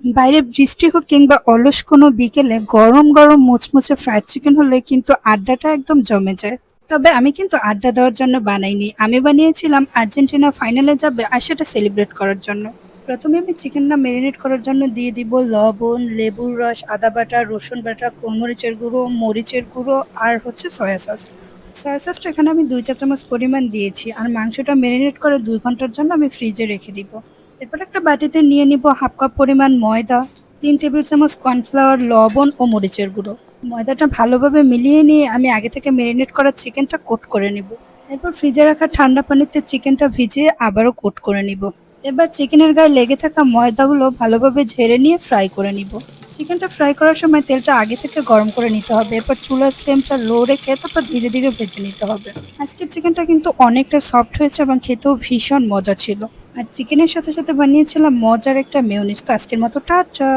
বাইরে বৃষ্টি হোক কিংবা অলস কোনো বিকেলে গরম গরম মুচমুচে ফ্রাইড চিকেন হলে কিন্তু আড্ডাটা একদম জমে যায়। তবে আমি কিন্তু আড্ডা দেওয়ার জন্য বানাইনি, আমি বানিয়েছিলাম আর্জেন্টিনা ফাইনালে যাবে আর সেটা সেলিব্রেট করার জন্য। প্রথমে আমি চিকেনটা ম্যারিনেট করার জন্য দিয়ে দিব লবণ, লেবুর রস, আদা বাটা, রসুন বাটা, গোলমরিচের গুঁড়ো, মরিচের গুঁড়ো আর হচ্ছে সয়া সস। সয়া সসটা এখানে আমি 2 চা চামচ পরিমাণ দিয়েছি, আর মাংসটা ম্যারিনেট করে 2 ঘন্টার জন্য আমি ফ্রিজে রেখে দিব। এরপর একটা বাটিতে নিয়ে নিব হাফ কাপ পরিমাণ ময়দা, 3 টেবিল চামচ কর্নফ্লাওয়ার, লবণ ও মরিচের গুঁড়ো। ময়দাটা ভালোভাবে মিলিয়ে নিয়ে আমি আগে থেকে ম্যারিনেট করা চিকেনটা কোট করে নিব। এরপর ফ্রিজে রাখা ঠান্ডা পানিতে চিকেনটা ভিজিয়ে আবারও কোট করে নিব। এবার চিকেনের গায়ে লেগে থাকা ময়দাগুলো ভালোভাবে ঝেড়ে নিয়ে ফ্রাই করে নিব। চিকেনটা ফ্রাই করার সময় তেলটা আগে থেকে গরম করে নিতে হবে। এরপর চুলার ফ্লেমটা লো রেখে তারপর ধীরে ধীরে ভেজে নিতে হবে। আজকের চিকেনটা কিন্তু অনেকটা সফট হয়েছে এবং খেতেও ভীষণ মজা ছিল। আর চিকেনের সাথে সাথে বানিয়েছিলাম মজার একটা মেয়োনিজ। তো আজকের মতো টাটা।